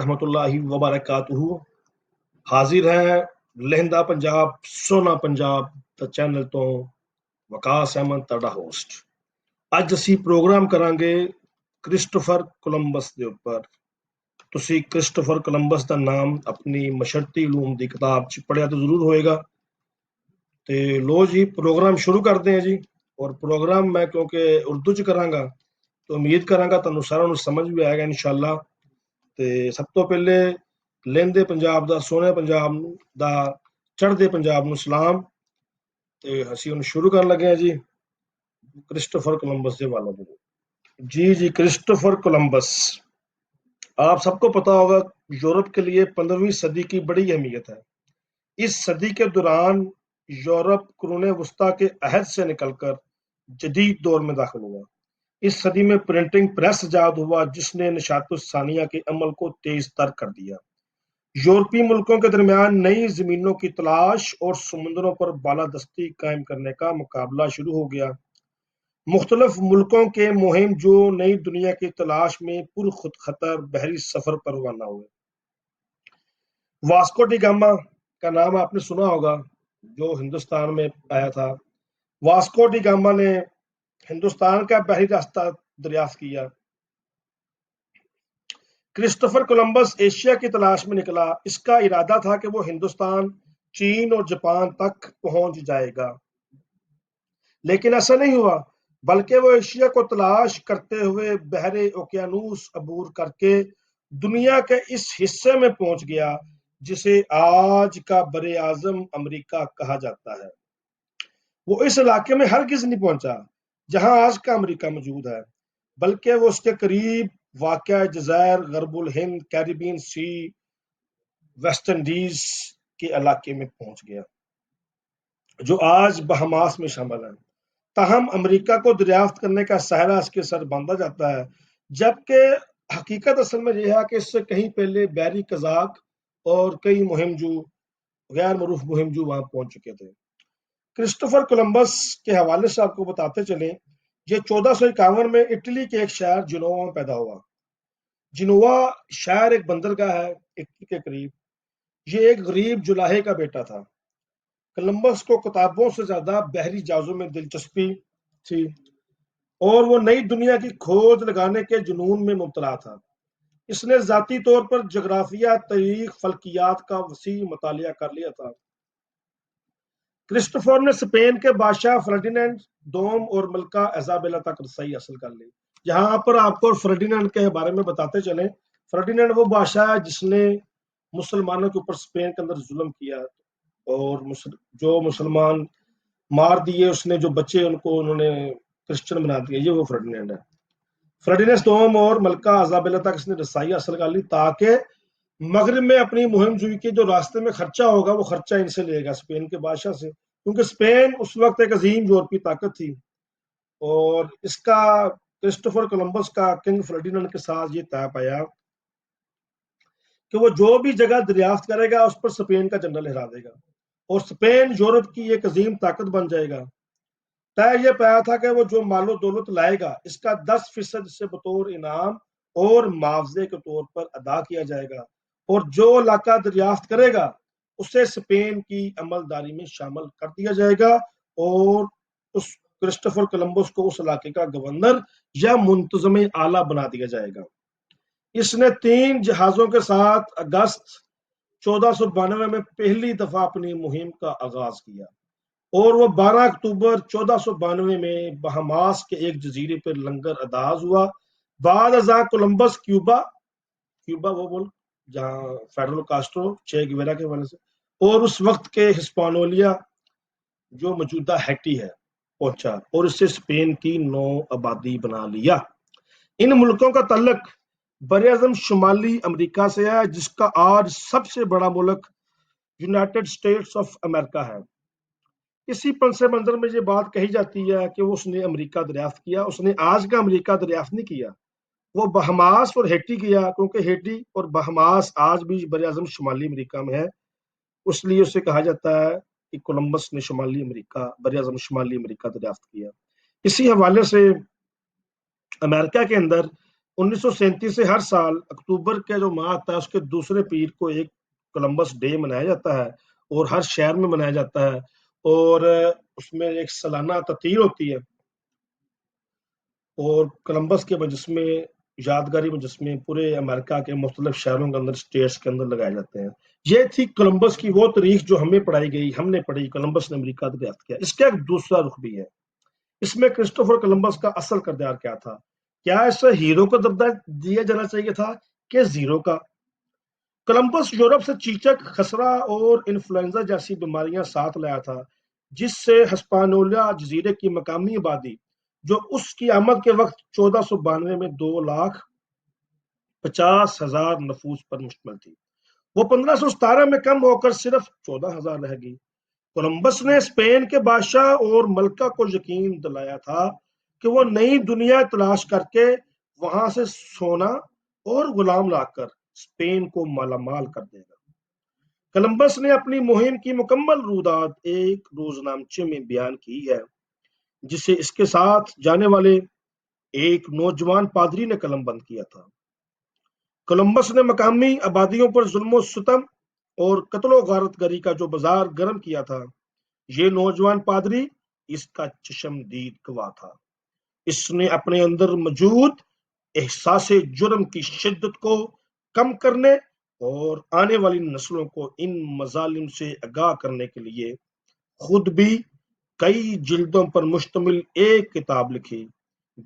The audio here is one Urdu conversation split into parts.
رحمۃ اللہ وبرکاتہ حاضر ہیں لہندہ پنجاب سونا پنجاب دا چینل تو وکاس احمد تاڑا ہوسٹ اج اسی پروگرام کرانگے کرسٹوفر کولمبس دے اوپر تسی کرسٹوفر کولمبس دا نام اپنی مشرتی علوم دی کتاب چ پڑھیا تو ضرور ہوئے گا تے لو جی پروگرام شروع کرتے ہیں جی اور پروگرام میں کیونکہ اردو چ کرانگا تو امید کرانگا تانوں سارا نوں سمجھ بھی آئے گا انشاءاللہ تے سب تو پہلے لہندے پنجاب دا سونے پنجاب دا چڑھدے پنجاب نوں سلام تے اسی ہن شروع کرن لگے ہیں جی کرسٹوفر کولمبس دے والوں جی کرسٹوفر کولمبس آپ سب کو پتا ہوگا یورپ کے لیے 15ویں صدی کی بڑی اہمیت ہے۔ اس صدی کے دوران یورپ قرون وسطیٰ کے عہد سے نکل کر جدید دور میں داخل ہوا۔ اس صدی میں پرنٹنگ پریس ایجاد ہوا جس نے نشاط الثانیہ کے عمل کو تیز تر کر دیا۔ یورپی ملکوں کے درمیان نئی زمینوں کی تلاش اور سمندروں پر بالادستی قائم کرنے کا مقابلہ شروع ہو گیا۔ مختلف ملکوں کے مہم جو نئی دنیا کی تلاش میں پرخط خطر بحری سفر پر روانہ ہوئے۔ واسکو ڈی گاما کا نام آپ نے سنا ہوگا جو ہندوستان میں آیا تھا۔ واسکو ڈی گاما نے ہندوستان کا بحری راستہ دریافت کیا۔ کرسٹوفر کولمبس ایشیا کی تلاش میں نکلا۔ اس کا ارادہ تھا کہ وہ ہندوستان، چین اور جاپان تک پہنچ جائے گا، لیکن ایسا نہیں ہوا، بلکہ وہ ایشیا کو تلاش کرتے ہوئے بحر اوقیانوس عبور کر کے دنیا کے اس حصے میں پہنچ گیا جسے آج کا بر اعظم امریکہ کہا جاتا ہے۔ وہ اس علاقے میں ہرگز نہیں پہنچا جہاں آج کا امریکہ موجود ہے، بلکہ وہ اس کے قریب واقع جزائر غرب الہند، کیریبین سی، ویسٹ انڈیز کے علاقے میں پہنچ گیا جو آج بہاماس میں شامل ہے۔ تاہم امریکہ کو دریافت کرنے کا سہرا اس کے سر باندھا جاتا ہے، جبکہ حقیقت اصل میں یہ ہے کہ اس سے کہیں پہلے بحری قزاق اور کئی غیر معروف مہمجو وہاں پہنچ چکے تھے۔ کرسٹوفر کولمبس کے حوالے سے آپ کو بتاتے چلیں، یہ 1451 میں اٹلی کے ایک شہر جنووا میں پیدا ہوا۔ جنووا شہر ایک بندرگاہ ہے اٹلی کے قریب۔ یہ ایک غریب جولاہے کا بیٹا تھا۔ کولمبس کو کتابوں سے زیادہ بحری جہازوں میں دلچسپی تھی اور وہ نئی دنیا کی کھوج لگانے کے جنون میں مبتلا تھا۔ اس نے ذاتی طور پر جغرافیہ، تاریخ، فلکیات کا وسیع مطالعہ کر لیا تھا۔ کرسٹوفر نے اسپین کے بادشاہ فرڈینینڈ دوم اور ملکہ ایزابیلا تک رسائی حاصل کر لی۔ یہاں پر آپ کو فرڈینینڈ کے بارے میں بتاتے چلیں، فرڈینینڈ وہ بادشاہ ہے جس نے مسلمانوں کے اوپر اسپین کے اندر ظلم کیا اور جو مسلمان مار دیے، اس نے جو بچے ان کو انہوں نے کرسچن بنا دیا، یہ وہ فرڈینینڈ ہے۔ فرڈینینڈ دوم اور ملکہ ایزابیلا تک اس نے رسائی حاصل کر لی تاکہ مغرب میں اپنی مہم جوئی کے جو راستے میں خرچہ ہوگا وہ خرچہ ان سے لے گا، اسپین کے بادشاہ سے، کیونکہ اسپین اس وقت ایک عظیم یورپی طاقت تھی اور اس کا کرسٹوفر کولمبس کا کنگ فرڈینینڈ کے ساتھ یہ طے پایا کہ وہ جو بھی جگہ دریافت کرے گا اس پر اسپین کا جھنڈا لہرا دے گا اور اسپین یورپ کی ایک عظیم طاقت بن جائے گا۔ طے یہ پایا تھا کہ وہ جو مال و دولت لائے گا اس کا 10% سے بطور انعام اور معاوضے کے طور پر ادا کیا جائے گا، اور جو علاقہ دریافت کرے گا اسے اسپین کی عملداری میں شامل کر دیا جائے گا اور اس کرسٹوفر کولمبس کو اس علاقے کا گورنر یا منتظم اعلیٰ بنا دیا جائے گا۔ اس نے 3 جہازوں کے ساتھ اگست 1492 میں پہلی دفعہ اپنی مہم کا آغاز کیا اور وہ 12 اکتوبر 1492 میں بہاماس کے ایک جزیرے پر لنگر انداز ہوا۔ بعد ازاں کولمبس کیوبا وہ ملک جہاں فیڈرل کاسٹرو چے گیورا کے حوالے سے اور اس وقت کے ہسپانولیا جو موجودہ ہیٹی ہے پہنچا اور اس سے اسپین کی نو آبادی بنا لیا۔ ان ملکوں کا تعلق براعظم شمالی امریکہ سے ہے جس کا آج سب سے بڑا ملک یونائٹڈ اسٹیٹس آف امریکہ ہے۔ اسی پس منظر میں یہ بات کہی جاتی ہے کہ اس نے امریکہ دریافت کیا، اس نے آج کا امریکہ دریافت نہیں کیا، وہ بہاماس اور ہیٹی کیا، کیونکہ ہیٹی اور بہاماس آج بھی براعظم شمالی امریکہ میں ہے، اس لیے اسے کہا جاتا ہے کہ کولمبس نے براعظم شمالی امریکہ دریافت کیا۔ اسی حوالے سے امریکہ کے اندر 1937 سے ہر سال اکتوبر کے جو ماہ آتا ہے اس کے دوسرے پیر کو ایک کولمبس ڈے منایا جاتا ہے، اور ہر شہر میں منایا جاتا ہے، اور اس میں ایک سالانہ تعطیل ہوتی ہے، اور کولمبس کے مجسمے، یادگاری مجسمے پورے امریکہ کے مختلف شہروں کے اندر، اسٹیٹس کے اندر لگائے جاتے ہیں۔ یہ تھی کولمبس کی وہ تاریخ جو ہمیں پڑھائی گئی، ہم نے پڑھی، کولمبس نے امریکہ دریافت کیا۔ اس کا ایک دوسرا رخ بھی ہے، اس میں کرسٹوفر کولمبس کا اصل کردار کیا تھا؟ کیا اسے ہیرو کا درجہ دیا جانا چاہیے تھا کہ زیرو کا؟ کولمبس یورپ سے چیچک، خسرہ اور انفلوئنزا جیسی بیماریاں ساتھ لایا تھا، جس سے ہسپانولا جزیرے کی مقامی آبادی، جو اس کی آمد کے وقت 1492 میں 2,50,000 نفوس پر مشتمل تھی، وہ 1517 میں کم ہو کر صرف 14,000 رہ گئی۔ کولمبس نے اسپین کے بادشاہ اور ملکہ کو یقین دلایا تھا کہ وہ نئی دنیا تلاش کر کے وہاں سے سونا اور غلام لا کر اسپین کو مالا مال کر دے گا۔ کولمبس نے اپنی مہم کی مکمل رویداد ایک روزنامچے میں بیان کی ہے، جسے اس کے ساتھ جانے والے ایک نوجوان پادری نے قلم بند کیا تھا۔ کولمبس نے مقامی آبادیوں پر ظلم و ستم اور قتل و غارت گری کا جو بازار گرم کیا تھا، یہ نوجوان پادری اس کا چشمدید گواہ تھا۔ اس نے اپنے اندر موجود احساس جرم کی شدت کو کم کرنے اور آنے والی نسلوں کو ان مظالم سے آگاہ کرنے کے لیے خود بھی کئی جلدوں پر مشتمل ایک کتاب لکھی،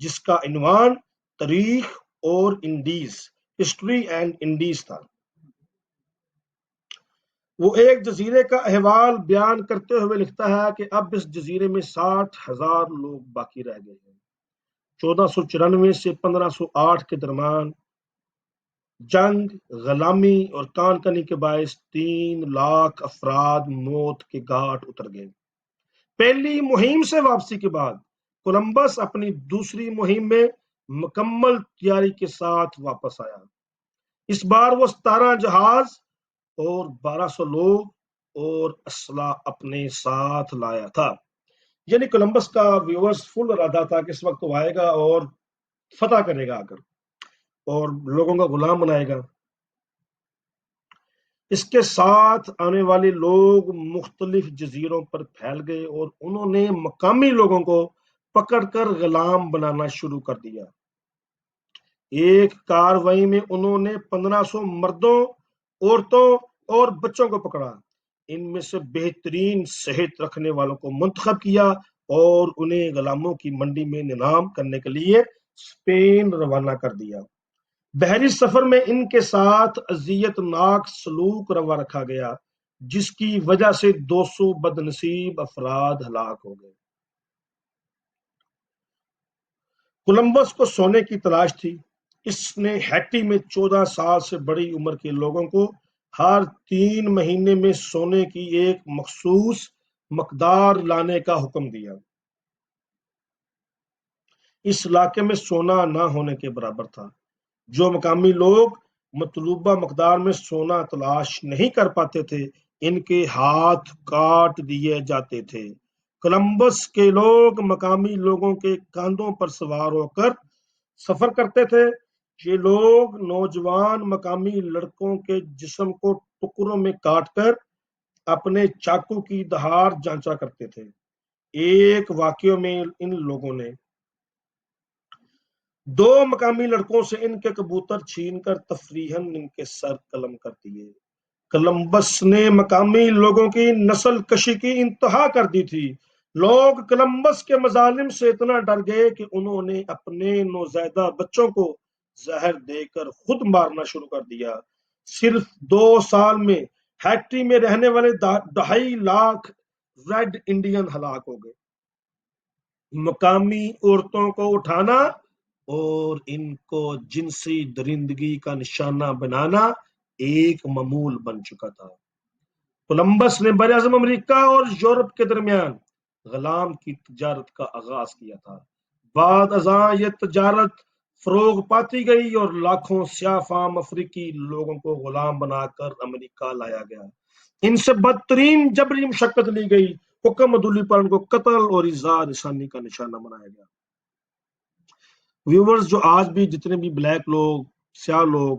جس کا عنوان تاریخ اور انڈیز، ہسٹری اینڈ انڈیز تھا۔ وہ ایک جزیرے کا احوال بیان کرتے ہوئے لکھتا ہے کہ اب اس جزیرے میں 60,000 لوگ باقی رہ گئے ہیں۔ 1494 سے 1508 کے درمیان جنگ، غلامی اور کان کنی کے باعث 3 لاکھ افراد موت کے گھاٹ اتر گئے۔ پہلی مہم سے واپسی کے بعد کولمبس اپنی دوسری مہم میں مکمل تیاری کے ساتھ واپس آیا۔ اس بار وہ 17 جہاز اور 1200 لوگ اور اسلحہ اپنے ساتھ لایا تھا۔ یعنی کولمبس کا ویورز فل ارادہ تھا کہ اس وقت وہ آئے گا اور فتح کرے گا آ کر، اور لوگوں کا غلام بنائے گا۔ اس کے ساتھ آنے والے لوگ مختلف جزیروں پر پھیل گئے اور انہوں نے مقامی لوگوں کو پکڑ کر غلام بنانا شروع کر دیا۔ ایک کارروائی میں انہوں نے 1500 مردوں، عورتوں اور بچوں کو پکڑا، ان میں سے بہترین صحت رکھنے والوں کو منتخب کیا اور انہیں غلاموں کی منڈی میں نیلام کرنے کے لیے اسپین روانہ کر دیا۔ بحری سفر میں ان کے ساتھ اذیت ناک سلوک روا رکھا گیا، جس کی وجہ سے 200 بدنصیب افراد ہلاک ہو گئے۔ کولمبس کو سونے کی تلاش تھی۔ اس نے ہیٹی میں 14 سال سے بڑی عمر کے لوگوں کو ہر 3 مہینے میں سونے کی ایک مخصوص مقدار لانے کا حکم دیا۔ اس علاقے میں سونا نہ ہونے کے برابر تھا۔ جو مقامی لوگ مطلوبہ مقدار میں سونا تلاش نہیں کر پاتے تھے، ان کے ہاتھ کاٹ دیے جاتے تھے۔ کولمبس کے لوگ مقامی لوگوں کے کاندھوں پر سوار ہو کر سفر کرتے تھے۔ یہ لوگ نوجوان مقامی لڑکوں کے جسم کو ٹکڑوں میں کاٹ کر اپنے چاقو کی دھار جانچا کرتے تھے۔ ایک واقعے میں ان لوگوں نے 2 مقامی لڑکوں سے ان کے کبوتر چھین کر تفریحاً ان کے سر قلم کر دیے۔ کولمبس نے مقامی لوگوں کی نسل کشی کی انتہا کر دی تھی۔ لوگ کولمبس کے مظالم سے اتنا ڈر گئے کہ انہوں نے اپنے نوزائیدہ بچوں کو زہر دے کر خود مارنا شروع کر دیا۔ صرف 2 سال میں ہیٹی میں رہنے والے 2.5 لاکھ ریڈ انڈین ہلاک ہو گئے۔ مقامی عورتوں کو اٹھانا اور ان کو جنسی درندگی کا نشانہ بنانا ایک معمول بن چکا تھا۔ کولمبس نے براعظم امریکہ اور یورپ کے درمیان غلام کی تجارت کا آغاز کیا تھا۔ بعد ازاں یہ تجارت فروغ پاتی گئی اور لاکھوں سیاہ فام افریقی لوگوں کو غلام بنا کر امریکہ لایا گیا۔ ان سے بدترین جبری مشقت لی گئی، حکم عدولی پر ان کو قتل اور ایذا رسانی کا نشانہ بنایا گیا۔ ویورز جو آج بھی جتنے بھی بلیک لوگ سیاہ لوگ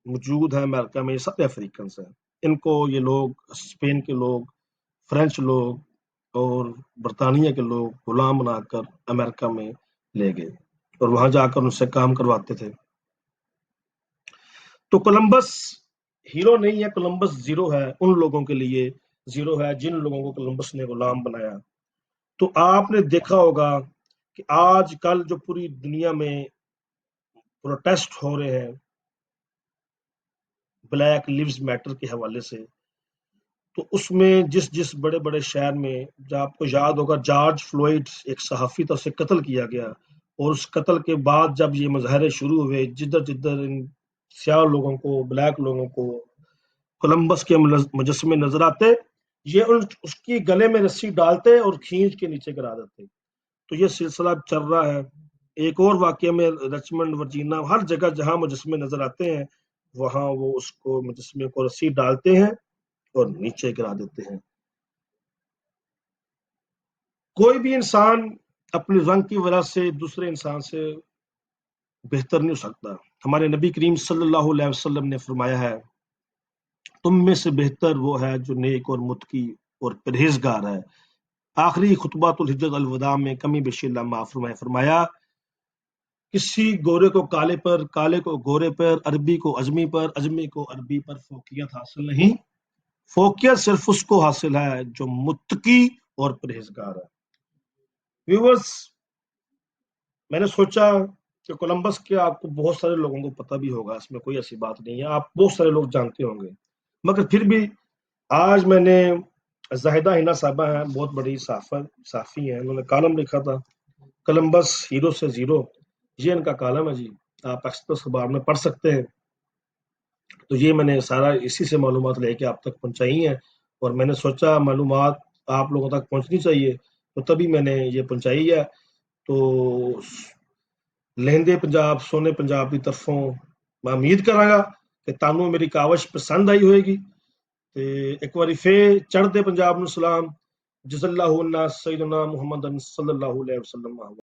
موجود ہیں امریکہ میں، یہ سب افریقنس ہیں. ان کو یہ لوگ اسپین کے لوگ، فرینچ لوگ اور برطانیہ کے لوگ غلام بنا کر امریکہ میں لے گئے اور وہاں جا کر ان سے کام کرواتے تھے. تو کولمبس ہیرو نہیں ہے، کولمبس زیرو ہے ان لوگوں کے لیے، زیرو ہے جن لوگوں کو کولمبس نے غلام بنایا. تو آپ نے دیکھا ہوگا کہ آج کل جو پوری دنیا میں پروٹیسٹ ہو رہے ہیں بلیک لیوز میٹر کے حوالے سے، تو اس میں جس بڑے بڑے شہر میں، جب آپ کو یاد ہوگا جارج فلوئڈ ایک صحافی تھا، اسے قتل کیا گیا، اور اس قتل کے بعد جب یہ مظاہرے شروع ہوئے، جدھر جدھر ان سیاہ لوگوں کو، بلیک لوگوں کو کولمبس کے مجسمے نظر آتے، یہ اس کی گلے میں رسی ڈالتے اور کھینچ کے نیچے گرا دیتے. تو یہ سلسلہ چل رہا ہے. ایک اور واقعہ میں رچمنڈ ورجینیا، ہر جگہ جہاں مجسمے نظر آتے ہیں وہاں وہ اس کو مجسمے کو رسی ڈالتے ہیں اور نیچے گرا دیتے ہیں. کوئی بھی انسان اپنے رنگ کی وجہ سے دوسرے انسان سے بہتر نہیں ہو سکتا. ہمارے نبی کریم صلی اللہ علیہ وسلم نے فرمایا ہے، تم میں سے بہتر وہ ہے جو نیک اور متقی اور پرہیزگار ہے. آخری خطبۃ الحجۃ الوداع میں کمی بیشی اللہ معاف فرمائے، فرمایا کسی گورے کو کالے پر، کالے کو گورے پر، عربی کو اجمی پر، اجمی کو عربی پر فوقیت حاصل نہیں. فوقیت صرف اس کو حاصل ہے جو متقی اور پرہیزگار ہے. ویورز، میں نے سوچا کہ کولمبس کے آپ کو بہت سارے لوگوں کو پتہ بھی ہوگا، اس میں کوئی ایسی بات نہیں ہے، آپ بہت سارے لوگ جانتے ہوں گے، مگر پھر بھی آج میں نے زاہدہ ہنا صاحبہ ہیں، بہت بڑی صحافی ہیں، انہوں نے کالم لکھا تھا کولمبس ہیرو سے زیرو. یہ ان کا کالم ہے جی، آپ ایکسپریس اخبار میں پڑھ سکتے ہیں. تو یہ میں نے سارا اسی سے معلومات لے کے آپ تک پہنچائی ہیں، اور میں نے سوچا معلومات آپ لوگوں تک پہنچنی چاہیے، تو تبھی میں نے یہ پہنچائی ہے. تو لہندے پنجاب سونے پنجاب کی طرفوں میں امید کراں گا کہ تانوں میری کاوش پسند آئی ہوئے گی. تے ایک باری پھر چڑھتے پنجاب نو سلام. جزا اللہ عنا سیدنا محمد صلی اللہ علیہ وسلم.